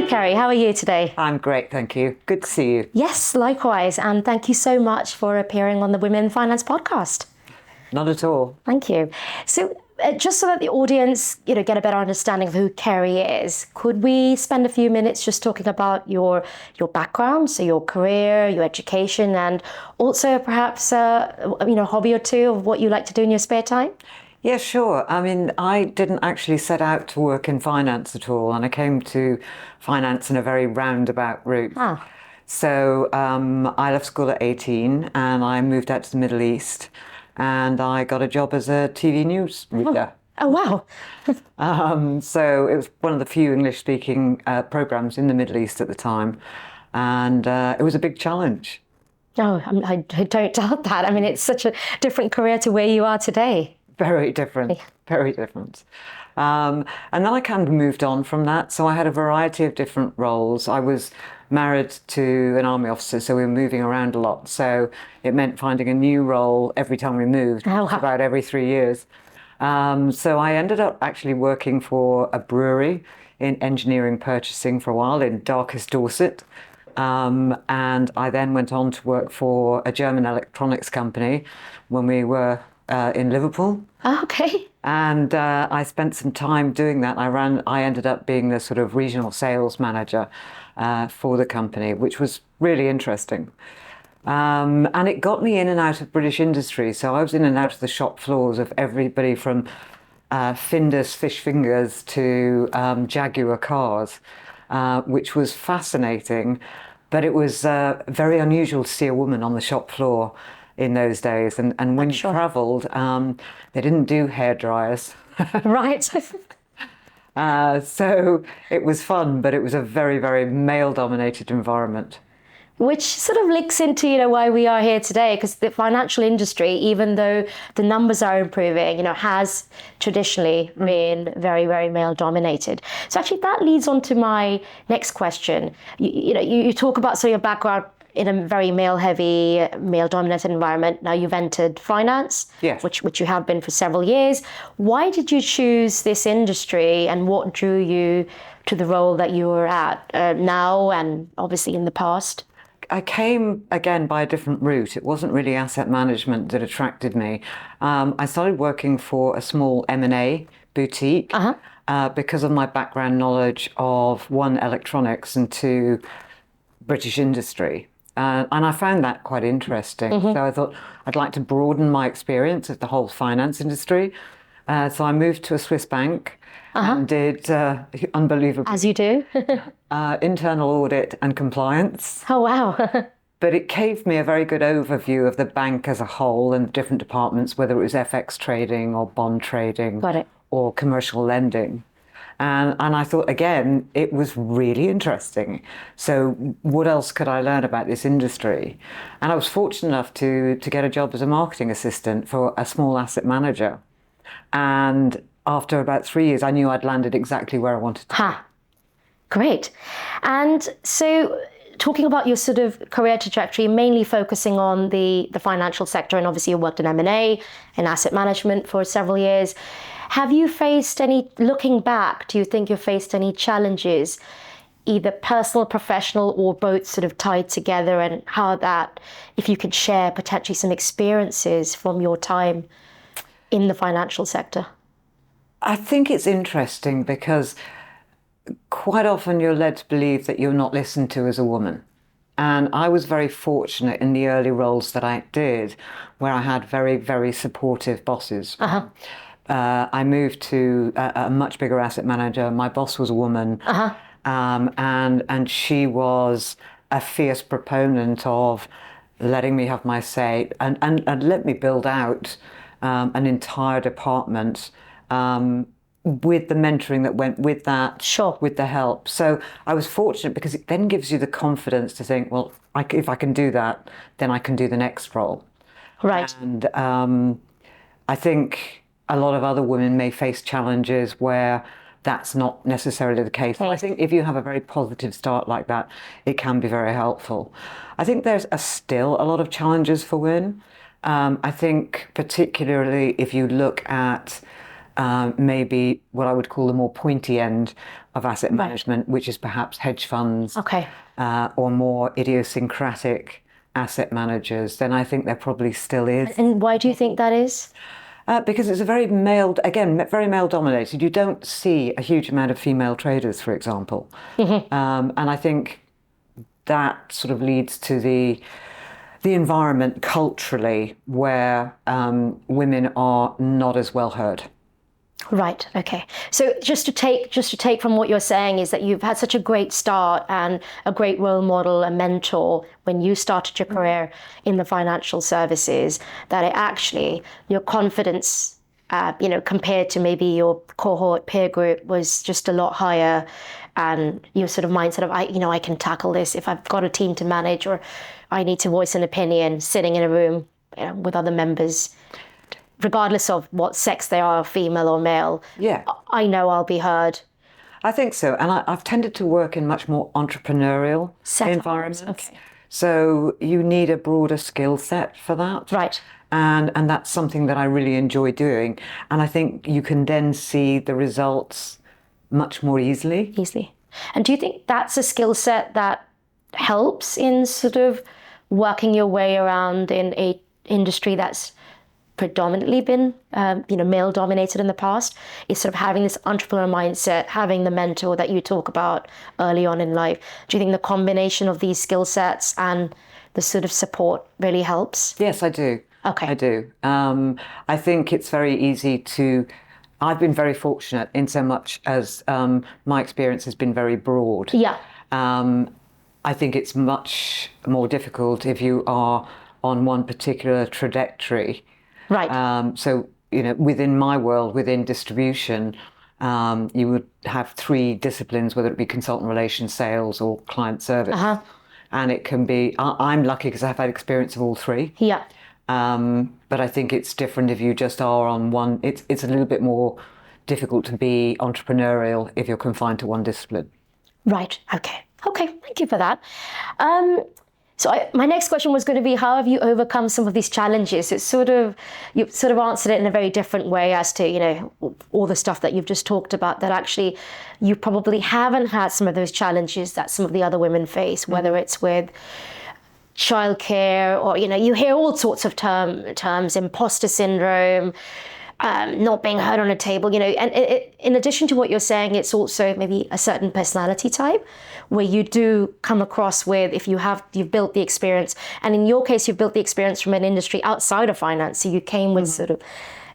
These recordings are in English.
Hi, Kerry. How are you today? I'm great, thank you. Good to see you. Yes, likewise. And thank you so much for appearing on the Women in Finance podcast. Not at all. Thank you. So, just so that the audience, get a better understanding of who Kerry is, could we spend a few minutes just talking about your background, so your career, your education, and also perhaps a hobby or two of what you like to do in your spare time? Yeah, sure. I mean, I didn't actually set out to work in finance at all, and I came to finance in a very roundabout route. Ah. So I left school at 18 and I moved out to the Middle East, and I got a job as a TV news reader. Oh, wow. So it was one of the few English-speaking programs in the Middle East at the time, and it was a big challenge. Oh, I don't doubt that. I mean, it's such a different career to where you are today. Very different, very different. And then I kind of moved on from that. So I had a variety of different roles. I was married to an army officer, so we were moving around a lot. So it meant finding a new role every time we moved, Oh, wow. about every 3 years. So I ended up actually working for a brewery in engineering purchasing for a while in darkest Dorset. And I then went on to work for a German electronics company when we were in Liverpool. Oh, okay. And I spent some time doing that. I ended up being the sort of regional sales manager for the company, which was really interesting. And it got me in and out of British industry. So I was in and out of the shop floors of everybody from Findus fish fingers to Jaguar cars, which was fascinating. But it was very unusual to see a woman on the shop floor in those days. And when you travelled, they didn't do hairdryers. Right. So it was fun, but it was a very, very male-dominated environment. Which sort of links into, why we are here today, because the financial industry, even though the numbers are improving, has traditionally been very, very male dominated. So actually that leads on to my next question. You talk about sort of your background in a very male-heavy, male-dominated environment. Now you've entered finance, yes, which you have been for several years. Why did you choose this industry, and what drew you to the role that you are at now and obviously in the past? I came again by a different route. It wasn't really asset management that attracted me. I started working for a small M&A boutique because of my background knowledge of, one, electronics, and two, British industry. And I found that quite interesting. So I thought I'd like to broaden my experience of the whole finance industry. So I moved to a Swiss bank and did, unbelievable, As you do. internal audit and compliance. Oh, wow. But it gave me a very good overview of the bank as a whole and the different departments, whether it was FX trading or bond trading. Got it. Or commercial lending. And I thought, again, it was really interesting. So what else could I learn about this industry? And I was fortunate enough to get a job as a marketing assistant for a small asset manager. And after about 3 years, I knew I'd landed exactly where I wanted to. Great. And so talking about your sort of career trajectory, mainly focusing on the financial sector, and obviously you worked in M&A and asset management for several years. Have you faced any, looking back, do you think you faced any challenges, either personal, professional, or both sort of tied together, and how that, if you could share potentially some experiences from your time in the financial sector? I think it's interesting because quite often you're led to believe that you're not listened to as a woman. And I was very fortunate in the early roles that I did, where I had very, very supportive bosses. I moved to a much bigger asset manager. My boss was a woman, and she was a fierce proponent of letting me have my say and let me build out an entire department with the mentoring that went with that, with the help. So I was fortunate because it then gives you the confidence to think, well, if I can do that, then I can do the next role. Right. And I think a lot of other women may face challenges where that's not necessarily the case. I think if you have a very positive start like that, it can be very helpful. I think there's still a lot of challenges for women. I think particularly if you look at maybe what I would call the more pointy end of asset management, which is perhaps hedge funds, Okay. or more idiosyncratic asset managers, then I think there probably still is. And why do you think that is? Because it's a very male, again, very male dominated. You don't see a huge amount of female traders, for example. And I think that sort of leads to the environment culturally where women are not as well heard. Right. Okay. So just to take from what you're saying is that you've had such a great start and a great role model, a mentor when you started your career in the financial services, that it actually your confidence, compared to maybe your cohort peer group was just a lot higher, and your sort of mindset of I can tackle this if I've got a team to manage, or I need to voice an opinion sitting in a room, with other members, regardless of what sex they are, female or male. Yeah. I know I'll be heard. I think so. And I've tended to work in much more entrepreneurial environments. Okay. So you need a broader skill set for that. Right. And that's something that I really enjoy doing. And I think you can then see the results much more easily. And do you think that's a skill set that helps in sort of working your way around in a industry that's predominantly been, male dominated in the past, is sort of having this entrepreneur mindset, having the mentor that you talk about early on in life? Do you think the combination of these skill sets and the sort of support really helps? Yes, I do. Okay. I do. I think it's very easy to. I've been very fortunate in so much as my experience has been very broad. Yeah. I think it's much more difficult if you are on one particular trajectory. Right. So, within my world, within distribution, you would have three disciplines, whether it be consultant relations, sales, or client service. And it can be, I'm lucky because I've had experience of all three. Yeah. But I think it's different if you just are on one. It's a little bit more difficult to be entrepreneurial if you're confined to one discipline. Right. Okay. Thank you for that. My next question was going to be, how have you overcome some of these challenges? You sort of answered it in a very different way as to, all the stuff that you've just talked about, that actually you probably haven't had some of those challenges that some of the other women face, whether it's with childcare or, you hear all sorts of terms, imposter syndrome, not being heard on a table, and in addition to what you're saying, it's also maybe a certain personality type where you do come across with, if you've built the experience, and in your case, you've built the experience from an industry outside of finance, so you came with sort of,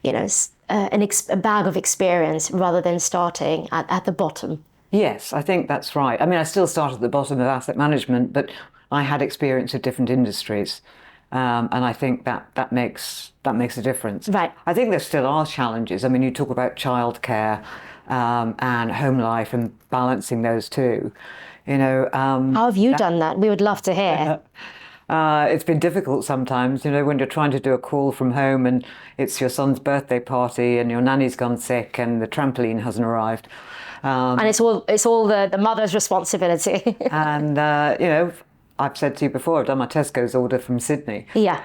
a bag of experience rather than starting at the bottom. Yes, I think that's right. I mean, I still started at the bottom of asset management, but I had experience of different industries. And I think that makes a difference. Right. I think there still are challenges. I mean, you talk about childcare and home life and balancing those two. How have you done that? We would love to hear. It's been difficult sometimes, when you're trying to do a call from home and it's your son's birthday party and your nanny's gone sick and the trampoline hasn't arrived. And it's all the mother's responsibility. And, I've said to you before, I've done my Tesco's order from Sydney. Yeah.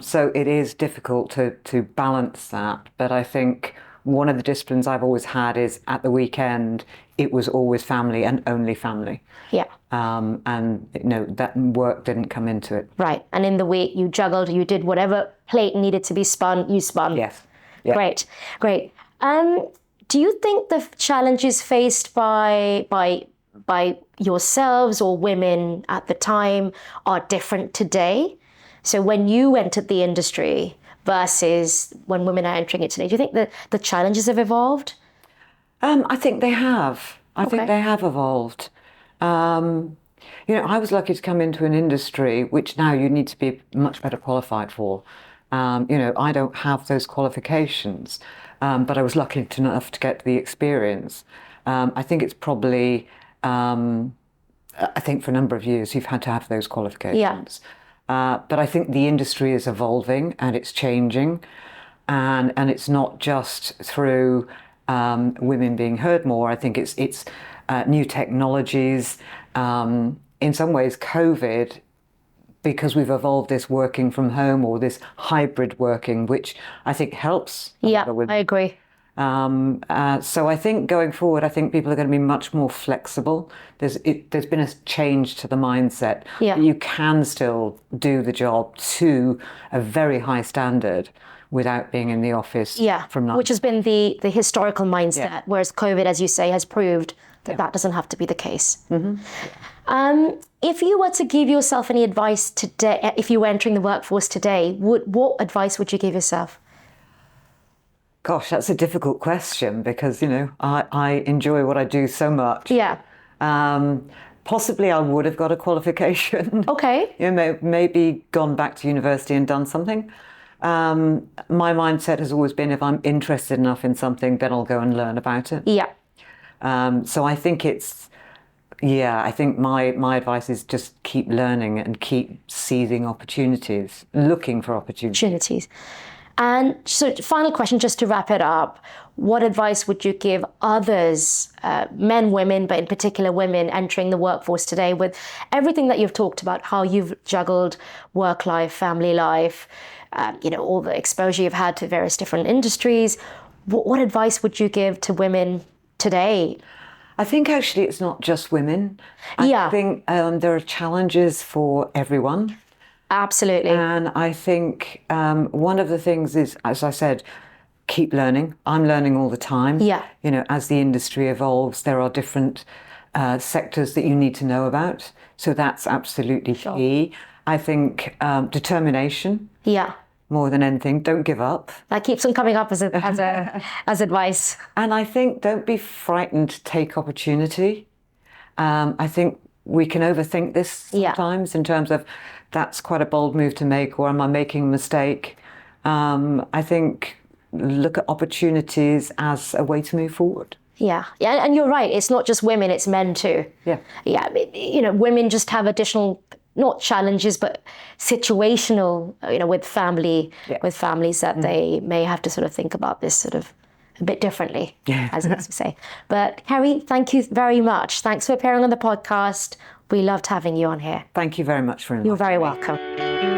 So it is difficult to balance that. But I think one of the disciplines I've always had is at the weekend, it was always family and only family. Yeah. And that work didn't come into it. Right. And in the week you juggled, you did whatever plate needed to be spun, you spun. Yes. Yeah. Great. Do you think the challenges faced by yourselves or women at the time are different today? So when you entered the industry versus when women are entering it today, do you think that the challenges have evolved? I think they have. I think they have evolved. I was lucky to come into an industry which now you need to be much better qualified for. I don't have those qualifications, but I was lucky enough to get the experience. I think it's probably, I think for a number of years you've had to have those qualifications. But I think the industry is evolving and it's changing, and it's not just through women being heard more. I think it's new technologies. In some ways, COVID, because we've evolved this working from home or this hybrid working, which I think helps. Yeah, I agree. So I think going forward, I think people are going to be much more flexible. There's been a change to the mindset. Yeah. You can still do the job to a very high standard without being in the office from 9. Which has been the historical mindset, whereas COVID, as you say, has proved that that doesn't have to be the case. If you were to give yourself any advice today, if you were entering the workforce today, what advice would you give yourself? Gosh, that's a difficult question because, I enjoy what I do so much. Yeah. Possibly I would have got a qualification. Okay. Maybe gone back to university and done something. My mindset has always been, if I'm interested enough in something, then I'll go and learn about it. Yeah. So I think I think my advice is just keep learning and keep seizing opportunities, looking for opportunities. And so final question, just to wrap it up, what advice would you give others, men, women, but in particular women entering the workforce today with everything that you've talked about, how you've juggled work life, family life, all the exposure you've had to various different industries. What advice would you give to women today? I think actually it's not just women. I think there are challenges for everyone. Absolutely. And I think one of the things is, as I said, keep learning. I'm learning all the time. Yeah. As the industry evolves, there are different sectors that you need to know about. So that's absolutely key. I think determination. Yeah. More than anything, don't give up. That keeps on coming up as advice. And I think don't be frightened to take opportunity. I think we can overthink this sometimes in terms of that's quite a bold move to make, or am I making a mistake? I think look at opportunities as a way to move forward. Yeah, and you're right. It's not just women; it's men too. Yeah. Women just have additional, not challenges, but situational, with families that they may have to sort of think about this sort of a bit differently, as we say. But Kerry, thank you very much. Thanks for appearing on the podcast. We loved having you on here. Thank you very much for inviting me. You're very welcome.